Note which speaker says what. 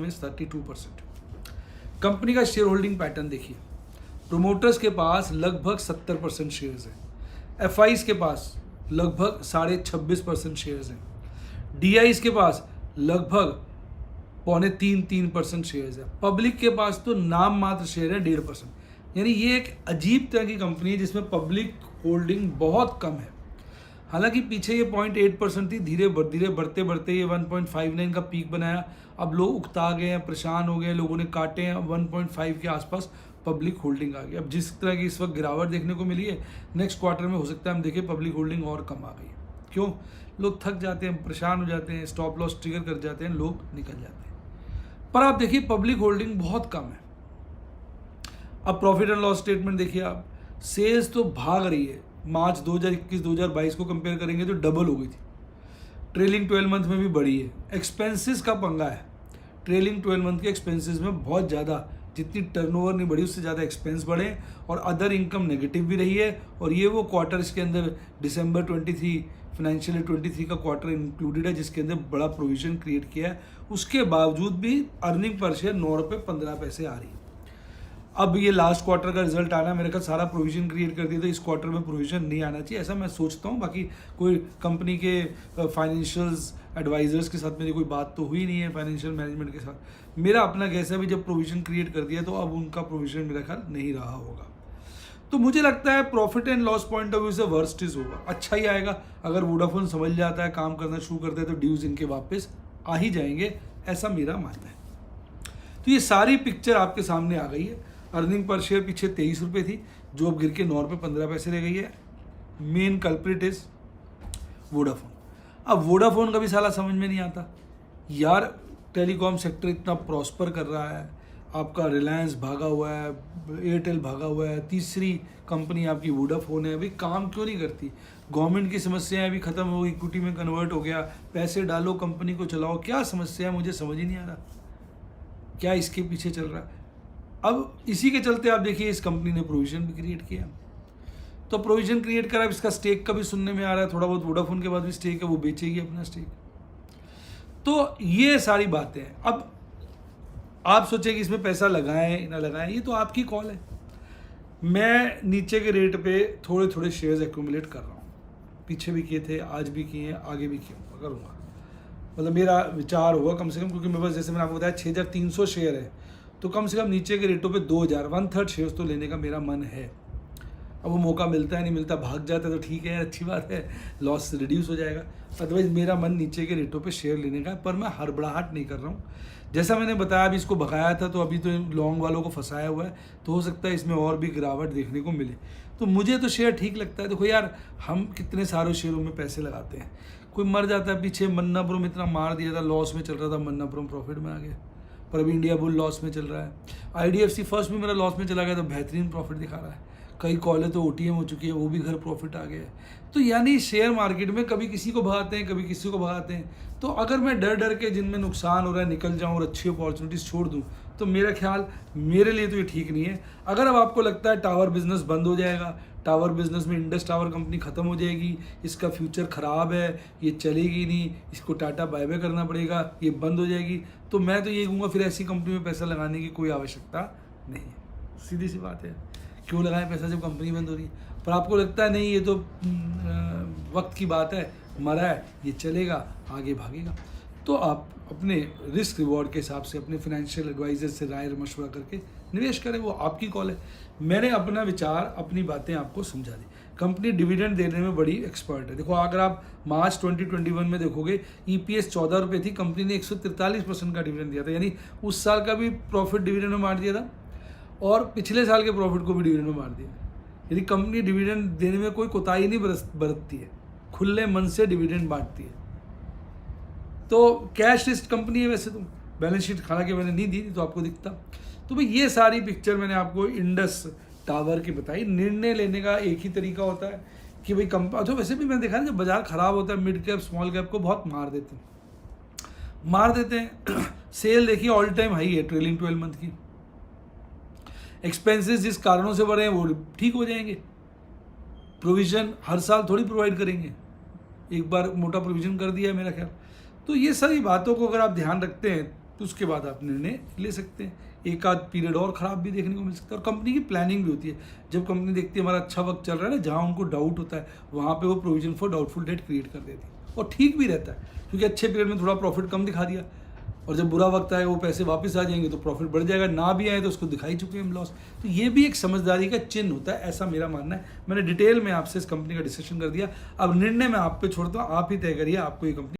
Speaker 1: में 32%। कंपनी का share holding pattern देखिए, प्रोमोटर्स के पास लगभग 70% शेयर्स हैं, एफआईज के पास लगभग 26.5% शेयर्स हैं, डीआईज के पास लगभग 2.75-3% शेयर्स है, पब्लिक के पास तो नाम मात्र शेयर है 1.5%। यानी ये एक अजीब तरह की कंपनी है जिसमें पब्लिक होल्डिंग बहुत कम है। हालांकि पीछे ये 0.8% थी, धीरे धीरे बढ़ते बढ़ते ये 1.59 का पीक बनाया। अब लोग उकता गए हैं, परेशान हो गए, लोगों ने काटे हैं, 1.5 के आसपास पब्लिक होल्डिंग आ गई। अब जिस तरह की इस वक्त गिरावट देखने को मिली है, नेक्स्ट क्वार्टर में हो सकता है हम देखें पब्लिक होल्डिंग और कम आ गई। क्यों? लोग थक जाते हैं, परेशान हो जाते हैं, स्टॉप लॉस ट्रिगर कर जाते हैं, लोग निकल जाते हैं। पर आप देखिए पब्लिक होल्डिंग बहुत कम है। अब प्रॉफिट एंड लॉस स्टेटमेंट देखिए आप, सेल्स तो भाग रही है, मार्च 2021-2022 को कंपेयर करेंगे तो डबल हो गई थी, ट्रेलिंग 12 मंथ में भी बढ़ी है। एक्सपेंसेस का पंगा है, ट्रेलिंग 12 मंथ के एक्सपेंसेस में बहुत ज़्यादा, जितनी टर्नओवर नहीं बढ़ी उससे ज़्यादा एक्सपेंस बढ़े, और अदर इनकम नेगेटिव भी रही है। और ये वो क्वार्टर इसके अंदर दिसंबर 23 फाइनेंशियल ईयर 23 का क्वार्टर इंक्लूडेड है जिसके अंदर बड़ा प्रोविजन क्रिएट किया है। उसके बावजूद भी अर्निंग पर शेयर 9 रुपये 15 पैसे आ रही है। अब ये लास्ट क्वार्टर का रिजल्ट आना, मेरे ख्याल सारा प्रोविजन क्रिएट कर दिया, तो इस क्वार्टर में प्रोविजन नहीं आना चाहिए, ऐसा मैं सोचता हूँ। बाकी कोई कंपनी के फाइनेंशियल्स एडवाइजर्स के साथ मेरी कोई बात तो हुई नहीं है, फाइनेंशियल मैनेजमेंट के साथ। मेरा अपना गैस है भी जब प्रोविजन क्रिएट कर दिया तो अब उनका प्रोविजन मेरा ख्याल नहीं रहा होगा। तो मुझे लगता है profit and loss point of view से वर्स्ट इज होगा, अच्छा ही आएगा। अगर वोडाफोन समझ जाता है, काम करना शुरू करता है, तो ड्यूज इनके वापस आ ही जाएंगे, ऐसा मेरा मानना है। तो ये सारी पिक्चर आपके सामने आ गई है। अर्निंग पर शेयर पीछे 23 रुपये थी, जो अब गिर के 9 रुपये 15 पैसे रह गई है। Main culprit is Vodafone. अब वोडाफोन का भी साला समझ में नहीं आता यार, टेलीकॉम सेक्टर इतना प्रॉस्पर कर रहा है, आपका रिलायंस भागा हुआ है, एयरटेल भागा हुआ है, तीसरी कंपनी आपकी वोडाफोन है, अभी काम क्यों नहीं करती? गवर्नमेंट की समस्याएं अभी खत्म हो गई, इक्विटी में कन्वर्ट हो गया, पैसे डालो कंपनी को चलाओ, क्या समस्या है मुझे समझ ही नहीं आ रहा, क्या इसके पीछे चल रहा है? अब इसी के चलते आप देखिए इस कंपनी ने प्रोविजन भी क्रिएट किया, तो प्रोविजन क्रिएट करा, इसका स्टेक का भी सुनने में आ रहा है, थोड़ा बहुत वोडाफोन के बाद भी स्टेक है, वो बेचेगी अपना स्टेक। तो ये सारी बातें हैं। अब आप सोचें कि इसमें पैसा लगाएं ना लगाएं, ये तो आपकी कॉल है। मैं नीचे के रेट पे थोड़े थोड़े शेयर्स एक्यूमुलेट कर रहा हूँ, पीछे भी किए थे, आज भी किए हैं, आगे भी करूँगा। मतलब मेरा विचार होगा कम से कम, क्योंकि मेरे पास जैसे मैंने आपको बताया 6300 शेयर है, तो कम से कम नीचे के रेटों पे 2000 1/3 शेयर्स तो लेने का मेरा मन है। अब वो मौका मिलता है नहीं मिलता, भाग जाता है तो ठीक है, अच्छी बात है, लॉस रिड्यूस हो जाएगा। अदरवाइज मेरा मन नीचे के रेटों पे शेयर लेने का है, पर मैं हड़बड़ाहट नहीं कर रहा हूँ। जैसा मैंने बताया अभी इसको भगाया था, तो अभी तो लॉन्ग वालों को फंसाया हुआ है, तो हो सकता है इसमें और भी गिरावट देखने को मिले। तो मुझे तो शेयर ठीक लगता है। देखो यार, हम कितने सारे शेयरों में पैसे लगाते हैं, कोई मर जाता है, पीछे मन्नापुरम इतना मार दिया था, लॉस में चल रहा था, मन्नापुरम प्रॉफिट में आ गया, पर अभी इंडिया बुल लॉस में चल रहा है। IDFC फर्स्ट भी मेरा लॉस में चला गया, तो बेहतरीन प्रॉफिट दिखा रहा है। कई कॉलें तो OTM हो चुकी है, वो भी घर प्रॉफिट आ गया है। तो यानी शेयर मार्केट में कभी किसी को भगाते हैं, कभी किसी को भगाते हैं। तो अगर मैं डर डर के जिनमें नुकसान हो रहा है निकल जाऊं और अच्छी अपॉर्चुनिटीज़ छोड़ दूं, तो मेरा ख्याल मेरे लिए तो ये ठीक नहीं है। अगर अब आपको लगता है टावर बिजनेस बंद हो जाएगा, टावर बिजनेस में इंडस टावर कंपनी ख़त्म हो जाएगी, इसका फ्यूचर ख़राब है, ये चलेगी नहीं, इसको टाटा बाय बाय करना पड़ेगा, ये बंद हो जाएगी, तो मैं तो ये कहूँगा फिर ऐसी कंपनी में पैसा लगाने की कोई आवश्यकता नहीं है। सीधी सी बात है, क्यों लगाएं पैसा जब कंपनी बंद हो रही है? पर आपको लगता है नहीं ये तो वक्त की बात है, मरा है, ये चलेगा, आगे भागेगा, तो आप अपने रिस्क रिवॉर्ड के हिसाब से अपने फाइनेंशियल एडवाइजर से राय मशवरा करके निवेश करें, वो आपकी कॉल है। मैंने अपना विचार, अपनी बातें आपको समझा दी। कंपनी डिविडेंड देने में बड़ी एक्सपर्ट है। देखो अगर आप मार्च 2021 में देखोगे, EPS 14 रुपये थी, कंपनी ने 143% का डिविडेंड दिया था, यानी उस साल का भी प्रॉफिट डिविडेंड में मार दिया था और पिछले साल के प्रॉफिट को भी डिविडेंड में मार दिया। यानी कंपनी डिविडेंड देने में कोई कोताही नहीं बरतती है, खुले मन से डिविडेंड बांटती है। तो कैश लिस्ट कंपनी है वैसे तो, बैलेंस शीट हालांकि मैंने नहीं दी तो आपको दिखता। तो भाई ये सारी पिक्चर मैंने आपको इंडस टावर की बताई। निर्णय लेने का एक ही तरीका होता है कि भाई तो वैसे भी मैंने देखा है जब बाजार खराब होता है, मिड कैप स्मॉल कैप को बहुत मार देते हैं। सेल देखिए ऑल टाइम हाई है ट्रेलिंग 12 मंथ की। एक्सपेंसेस जिस कारणों से बढ़े हैं वो ठीक हो जाएंगे। प्रोविजन हर साल थोड़ी प्रोवाइड करेंगे, एक बार मोटा प्रोविजन कर दिया है मेरा ख्याल। तो ये सारी बातों को अगर आप ध्यान रखते हैं तो उसके बाद आप निर्णय ले सकते हैं। एक आध पीरियड और ख़राब भी देखने को मिल सकता है। और कंपनी की प्लानिंग भी होती है, जब कंपनी देखती है हमारा अच्छा वक्त चल रहा है ना, जहाँ उनको डाउट होता है वहाँ पे वो provision for doubtful debt create कर देती है, और ठीक भी रहता है, क्योंकि अच्छे पीरियड में थोड़ा प्रॉफिट कम दिखा दिया, और जब बुरा वक्त आएगा वो पैसे वापस आ जाएंगे तो प्रॉफिट बढ़ जाएगा, ना भी आए तो उसको दिखाई चुके हैं हम लॉस। तो ये भी एक समझदारी का चिन्ह होता है, ऐसा मेरा मानना है। मैंने डिटेल में आपसे इस कंपनी का डिस्कशन कर दिया। अब निर्णय मैं आप पे छोड़ता हूँ, आप ही तय करिए आपको ये कंपनी